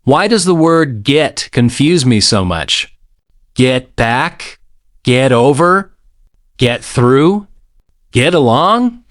Why does the word get confuse me so much? Get back? Get over? Get through? Get along?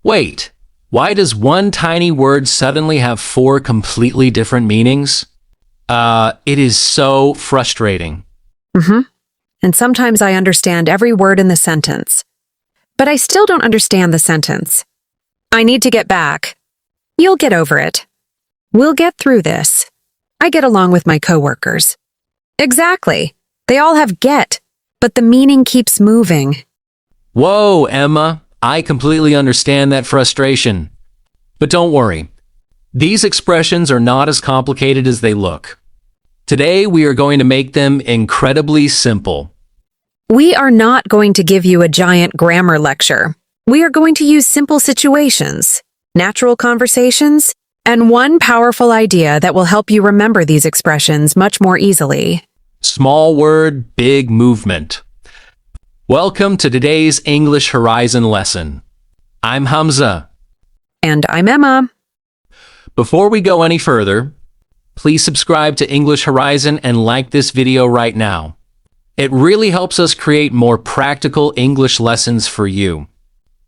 Wait, why does one tiny word suddenly have four completely different meanings? It is so frustrating. Mm-hmm. And sometimes I understand every word in the sentence. But I still don't understand the sentence. I need to get back. You'll get over it. We'll get through this. I get along with my coworkers. Exactly. They all have get, but the meaning keeps moving. Whoa, Emma, I completely understand that frustration. But don't worry. These expressions are not as complicated as they look. Today, we are going to make them incredibly simple. We are not going to give you a giant grammar lecture. We are going to use simple situations, natural conversations, and one powerful idea that will help you remember these expressions much more easily. Small word, big movement. Welcome to today's English Horizon lesson. I'm Hamza. And I'm Emma. Before we go any further, please subscribe to English Horizon and like this video right now. It really helps us create more practical English lessons for you.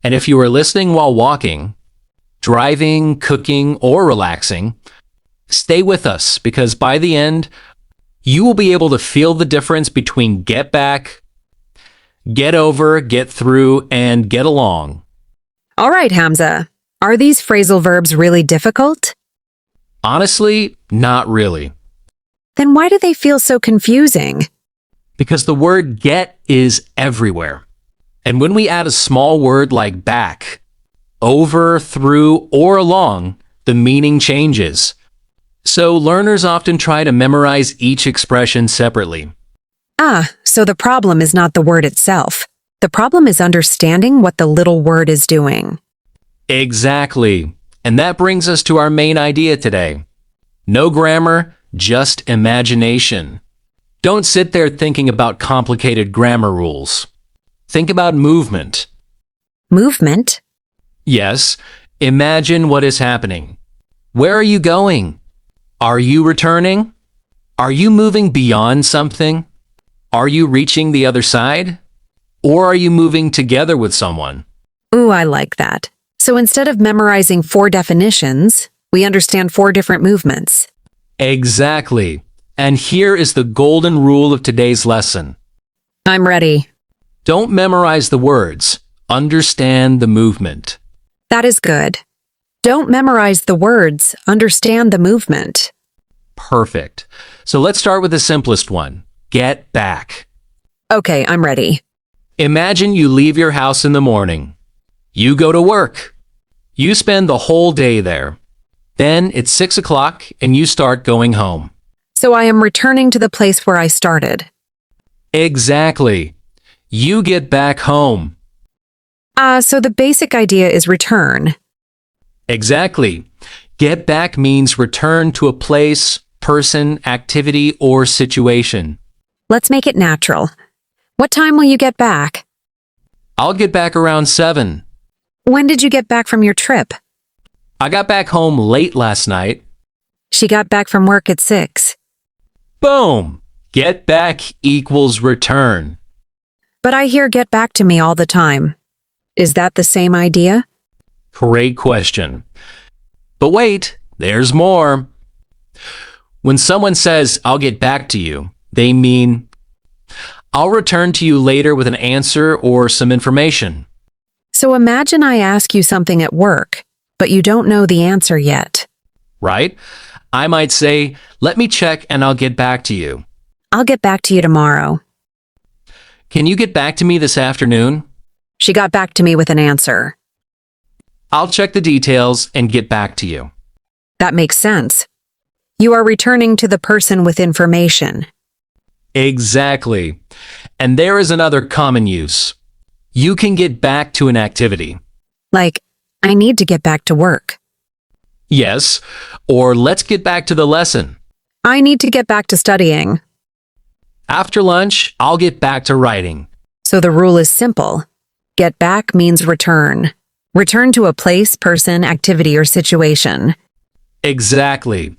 And if you are listening while walking, driving, cooking, or relaxing, stay with us because by the end, you will be able to feel the difference between get back, get over, get through, and get along. All right, Hamza. Are these phrasal verbs really difficult? Honestly, not really. Then why do they feel so confusing? Because the word get is everywhere. And when we add a small word like back, over, through, or along, the meaning changes. So learners often try to memorize each expression separately. So the problem is not the word itself. The problem is understanding what the little word is doing. Exactly. And that brings us to our main idea today. No grammar, just imagination. Don't sit there thinking about complicated grammar rules. Think about movement. Movement? Yes, imagine what is happening. Where are you going? Are you returning? Are you moving beyond something? Are you reaching the other side? Or are you moving together with someone? Ooh, I like that. So instead of memorizing 4 definitions, we understand 4 different movements. Exactly. And here is the golden rule of today's lesson. I'm ready. Don't memorize the words. Understand the movement. That is good. Don't memorize the words. Understand the movement. Perfect. So let's start with the simplest one. Get back. Okay, I'm ready. Imagine you leave your house in the morning. You go to work. You spend the whole day there. Then it's 6 o'clock and you start going home. So I am returning to the place where I started. Exactly. You get back home. So the basic idea is return. Exactly. Get back means return to a place, person, activity, or situation. Let's make it natural. What time will you get back? I'll get back around 7. When did you get back from your trip? I got back home late last night. She got back from work at 6. Boom! Get back equals return. But I hear get back to me all the time. Is that the same idea? Great question. But wait, there's more. When someone says, I'll get back to you, they mean, I'll return to you later with an answer or some information. So imagine I ask you something at work, but you don't know the answer yet. Right? I might say, let me check and I'll get back to you. I'll get back to you tomorrow. Can you get back to me this afternoon? She got back to me with an answer. I'll check the details and get back to you. That makes sense. You are returning to the person with information. Exactly. And there is another common use. You can get back to an activity. Like, I need to get back to work. Yes, or let's get back to the lesson. I need to get back to studying. After lunch, I'll get back to writing. So the rule is simple. Get back means return. Return to a place, person, activity, or situation. Exactly.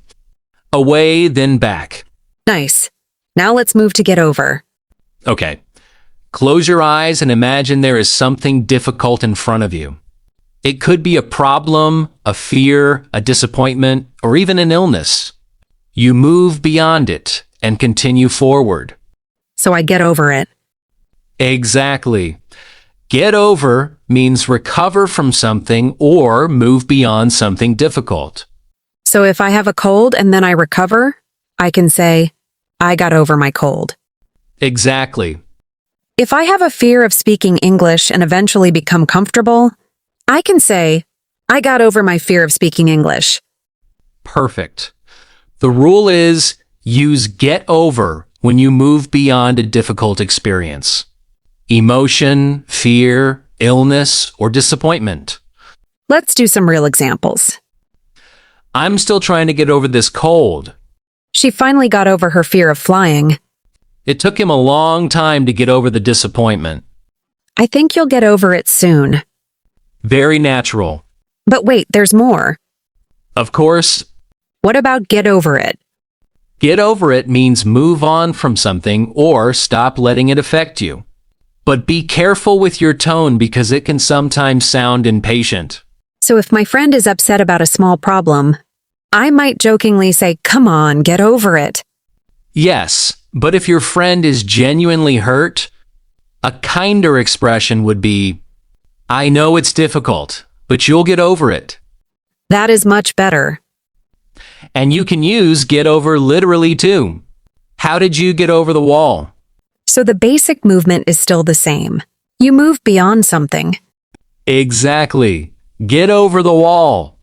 Away, then back. Nice. Now let's move to get over. Okay. Close your eyes and imagine there is something difficult in front of you. It could be a problem, a fear, a disappointment, or even an illness. You move beyond it and continue forward. So I get over it. Exactly. Get over means recover from something or move beyond something difficult. So if I have a cold and then I recover, I can say, I got over my cold. Exactly. If I have a fear of speaking English and eventually become comfortable, I can say, I got over my fear of speaking English. Perfect. The rule is use get over when you move beyond a difficult experience. Emotion, fear, illness, or disappointment. Let's do some real examples. I'm still trying to get over this cold. She finally got over her fear of flying. It took him a long time to get over the disappointment. I think you'll get over it soon. Very natural. But wait, there's more. Of course, What about get over it? get over it means move on from something or stop letting it affect you. But be careful with your tone because it can sometimes sound impatient. So if my friend is upset about a small problem, I might jokingly say, come on, get over it. Yes, but if your friend is genuinely hurt, a kinder expression would be, I know it's difficult, but you'll get over it. That is much better. And you can use get over literally too. How did you get over the wall? So the basic movement is still the same. You move beyond something. Exactly. Get over the wall.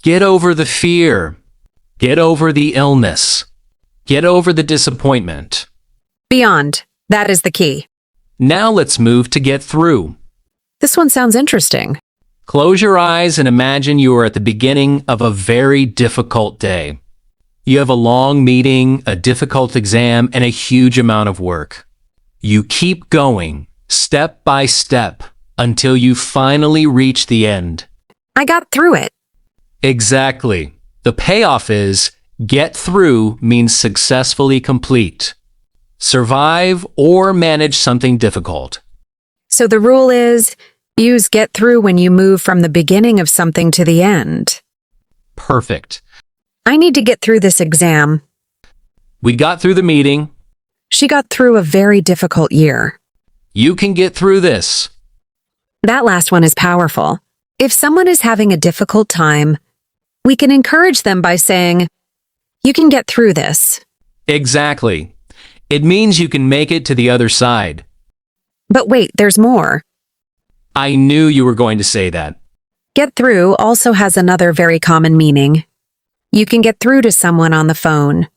Get over the fear. Get over the illness. Get over the disappointment. Beyond. That is the key. Now let's move to get through. This one sounds interesting. Close your eyes and imagine you are at the beginning of a very difficult day. You have a long meeting, a difficult exam, and a huge amount of work. You keep going, step by step, until you finally reach the end. I got through it. Exactly. The payoff is get through means successfully complete. Survive or manage something difficult. So the rule is, use get through when you move from the beginning of something to the end. Perfect. I need to get through this exam. We got through the meeting. She got through a very difficult year. You can get through this. That last one is powerful. If someone is having a difficult time, we can encourage them by saying, you can get through this. Exactly. It means you can make it to the other side. But wait, there's more. I knew you were going to say that. Get through also has another very common meaning. You can get through to someone on the phone.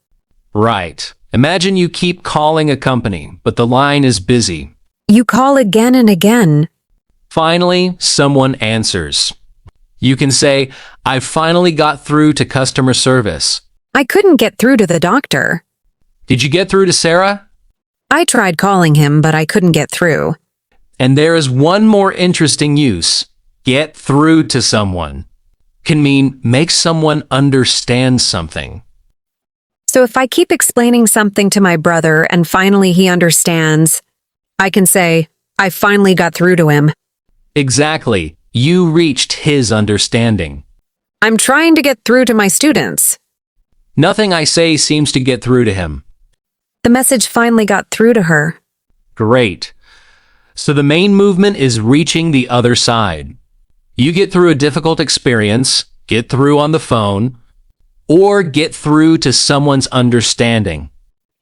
Right. Imagine you keep calling a company, but the line is busy. You call again and again. Finally, someone answers. You can say, I finally got through to customer service. I couldn't get through to the doctor. Did you get through to Sarah? I tried calling him, but I couldn't get through. And there is one more interesting use. Get through to someone. Can mean make someone understand something. So if I keep explaining something to my brother and finally he understands, I can say, I finally got through to him. Exactly. You reached his understanding. I'm trying to get through to my students. Nothing I say seems to get through to him. The message finally got through to her. Great. So the main movement is reaching the other side. You get through a difficult experience, get through on the phone, or get through to someone's understanding.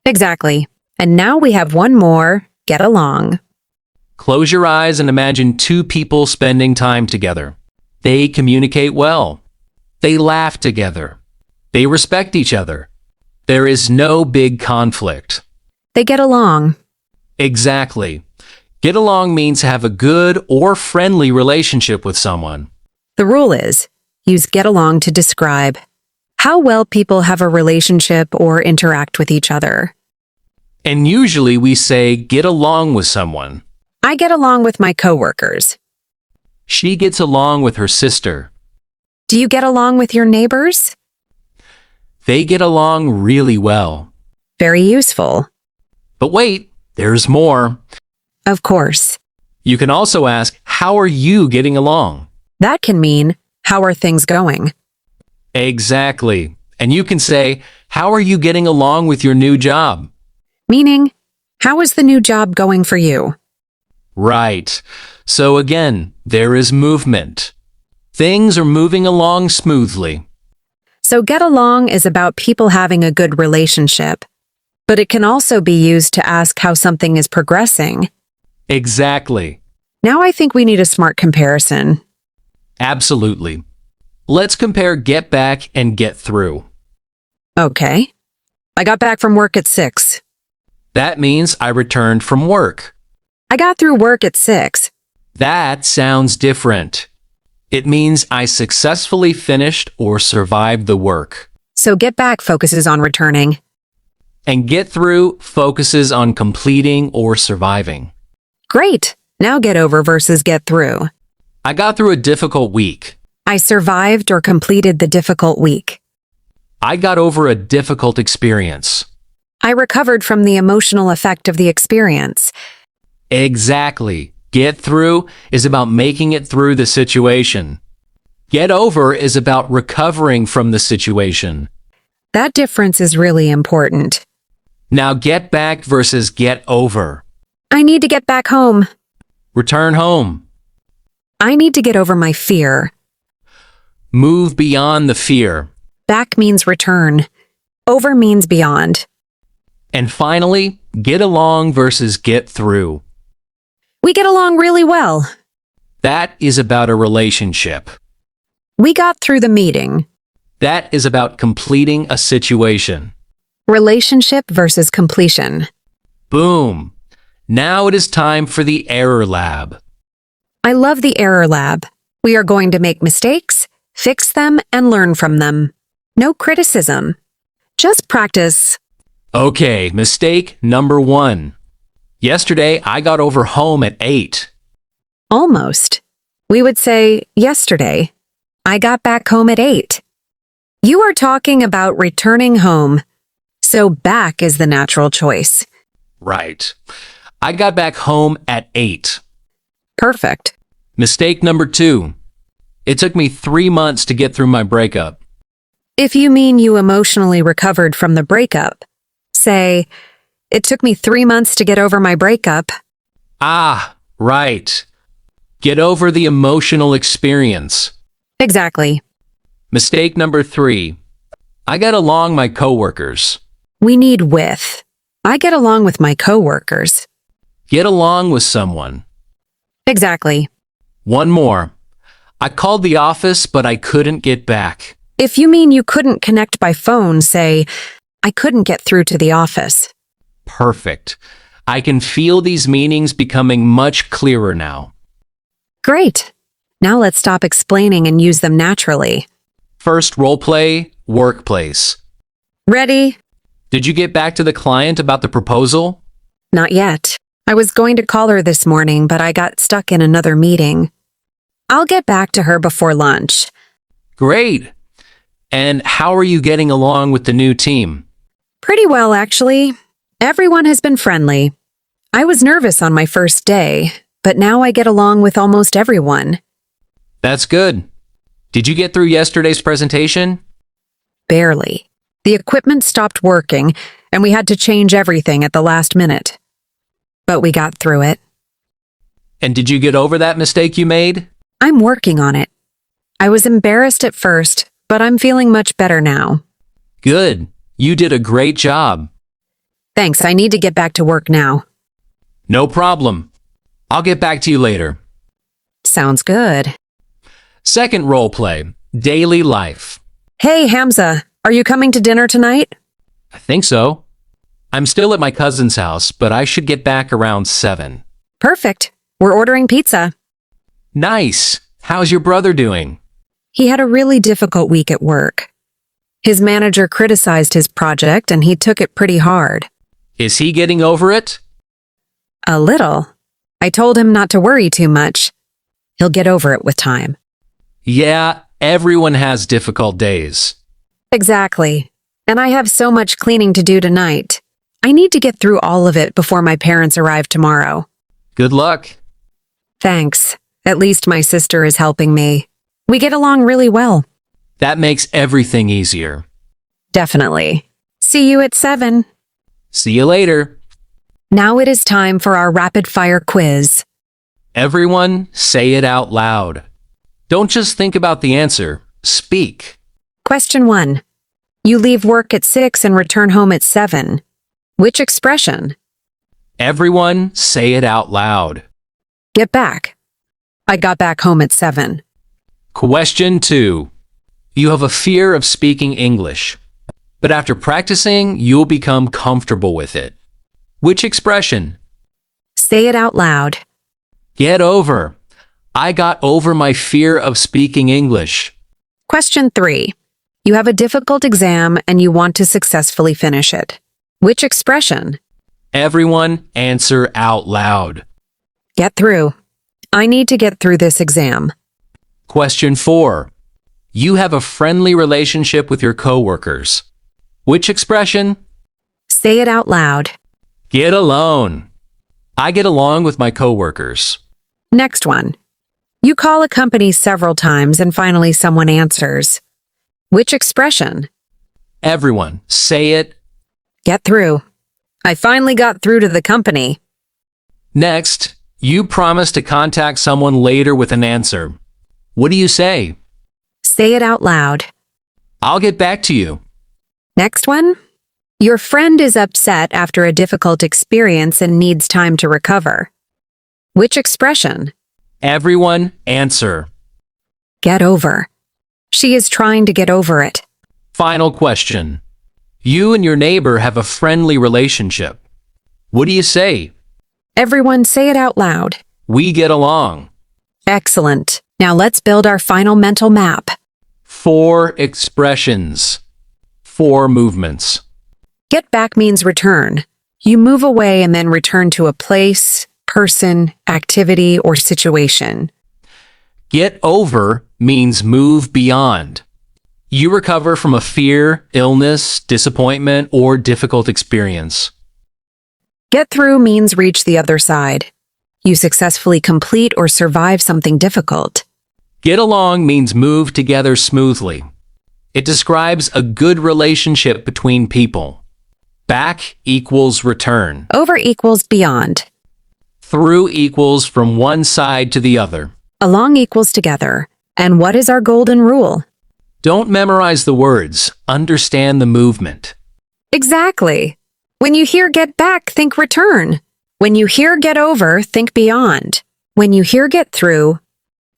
Exactly. And now we have one more, get along. Close your eyes and imagine two people spending time together. They communicate well. They laugh together. They respect each other. There is no big conflict. They get along. Exactly. Get along means have a good or friendly relationship with someone. The rule is, use get along to describe how well people have a relationship or interact with each other. And usually we say get along with someone. I get along with my coworkers. She gets along with her sister. Do you get along with your neighbors? they get along really well. Very useful. But wait, there's more. Of course. You can also ask, how are you getting along? That can mean, how are things going? Exactly. And you can say, how are you getting along with your new job? Meaning, how is the new job going for you? Right. So again, there is movement. Things are moving along smoothly. So get along is about people having a good relationship, but it can also be used to ask how something is progressing. Exactly. Now I think we need a smart comparison. Absolutely. Let's compare get back and get through. Okay. I got back from work at 6. That means I returned from work. I got through work at 6. That sounds different. It means I successfully finished or survived the work. So get back focuses on returning. And get through focuses on completing or surviving. Great. Now get over versus get through. I got through a difficult week. I survived or completed the difficult week. I got over a difficult experience. I recovered from the emotional effect of the experience. Exactly. Get through is about making it through the situation. Get over is about recovering from the situation. That difference is really important. Now get back versus get over. I need to get back home. Return home. I need to get over my fear. Move beyond the fear. Back means return. Over means beyond. And finally, get along versus get through. We get along really well. That is about a relationship. We got through the meeting. That is about completing a situation. Relationship versus completion. Boom. Now it is time for the error lab. I love the error lab. We are going to make mistakes, fix them, and learn from them. No criticism. Just practice. Okay, mistake number 1. Yesterday, I got over home at 8. Almost. We would say, yesterday. I got back home at 8. You are talking about returning home. So back is the natural choice. Right. I got back home at 8. Perfect. Mistake number 2. It took me 3 months to get through my breakup. If you mean you emotionally recovered from the breakup, say, it took me 3 months to get over my breakup. Ah, right. Get over the emotional experience. Exactly. Mistake number 3. I got along my coworkers. We need with. I get along with my coworkers. Get along with someone. Exactly. One more. I called the office, but I couldn't get back. If you mean you couldn't connect by phone, say, I couldn't get through to the office. Perfect. I can feel these meanings becoming much clearer now. Great. Now let's stop explaining and use them naturally. First role play, workplace. Ready? Did you get back to the client about the proposal? Not yet. I was going to call her this morning, but I got stuck in another meeting. I'll get back to her before lunch. Great. And how are you getting along with the new team? Pretty well, actually. Everyone has been friendly. I was nervous on my first day, but now I get along with almost everyone. That's good. Did you get through yesterday's presentation? Barely. The equipment stopped working, and we had to change everything at the last minute. But we got through it. And did you get over that mistake you made? I'm working on it. I was embarrassed at first, but I'm feeling much better now. Good. You did a great job. Thanks, I need to get back to work now. No problem. I'll get back to you later. Sounds good. Second role play, daily life. Hey, Hamza, are you coming to dinner tonight? I think so. I'm still at my cousin's house, but I should get back around 7. Perfect. We're ordering pizza. Nice. How's your brother doing? He had a really difficult week at work. His manager criticized his project and he took it pretty hard. Is he getting over it? A little. I told him not to worry too much. He'll get over it with time. Yeah, everyone has difficult days. Exactly. And I have so much cleaning to do tonight. I need to get through all of it before my parents arrive tomorrow. Good luck. Thanks. At least my sister is helping me. We get along really well. That makes everything easier. Definitely. See you at 7. See you later. Now it is time for our rapid-fire quiz. Everyone, say it out loud. Don't just think about the answer. Speak. Question 1. You leave work at 6 and return home at 7. Which expression? Everyone, say it out loud. Get back. I got back home at 7. Question 2. You have a fear of speaking English, but after practicing, you'll become comfortable with it. Which expression? Say it out loud. Get over. I got over my fear of speaking English. Question 3. You have a difficult exam and you want to successfully finish it. Which expression? Everyone, answer out loud. Get through. I need to get through this exam. Question 4. You have a friendly relationship with your coworkers. Which expression? Say it out loud. Get along. I get along with my coworkers. Next one. You call a company several times and finally someone answers. Which expression? Everyone, say it. Get through. I finally got through to the company. Next, you promise to contact someone later with an answer. What do you say? Say it out loud. I'll get back to you. Next one. Your friend is upset after a difficult experience and needs time to recover. Which expression? Everyone, answer. Get over. She is trying to get over it. Final question. You and your neighbor have a friendly relationship. What do you say? Everyone say it out loud. We get along. Excellent. Now let's build our final mental map. 4 expressions. 4 movements. Get back means return. You move away and then return to a place, person, activity, or situation. Get over means move beyond. You recover from a fear, illness, disappointment, or difficult experience. Get through means reach the other side. You successfully complete or survive something difficult. Get along means move together smoothly. It describes a good relationship between people. Back equals return. Over equals beyond. Through equals from one side to the other. Along equals together. And what is our golden rule? Don't memorize the words. Understand the movement. Exactly. When you hear get back, think return. When you hear get over, think beyond. When you hear get through,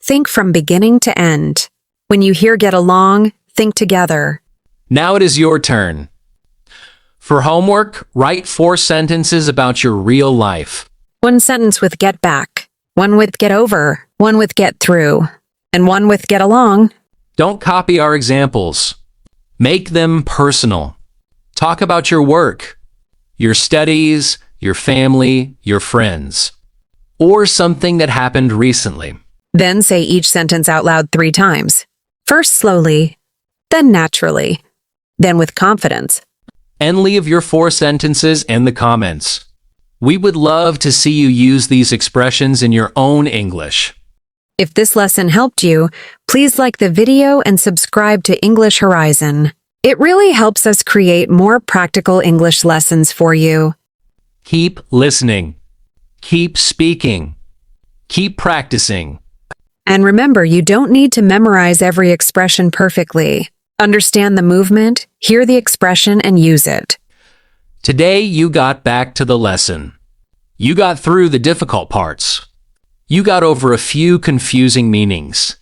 think from beginning to end. When you hear get along, think together. Now it is your turn. For homework, write 4 sentences about your real life. 1 sentence with get back, 1 with get over, 1 with get through, and 1 with get along. Don't copy our examples. Make them personal. Talk about your work, your studies, your family, your friends, or something that happened recently. Then say each sentence out loud 3 times. First slowly, then naturally, then with confidence. And leave your 4 sentences in the comments. We would love to see you use these expressions in your own English. If this lesson helped you, please like the video and subscribe to English Horizon. It really helps us create more practical English lessons for you. Keep listening. Keep speaking. Keep practicing. And remember, you don't need to memorize every expression perfectly. Understand the movement, hear the expression, and use it. Today you got back to the lesson. You got through the difficult parts. You got over a few confusing meanings.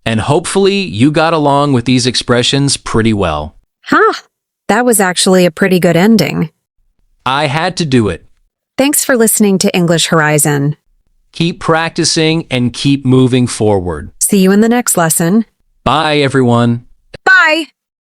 And hopefully you got along with these expressions pretty well. Huh, that was actually a pretty good ending. I had to do it. Thanks for listening to English Horizon. Keep practicing and keep moving forward. See you in the next lesson. Bye, everyone. Bye!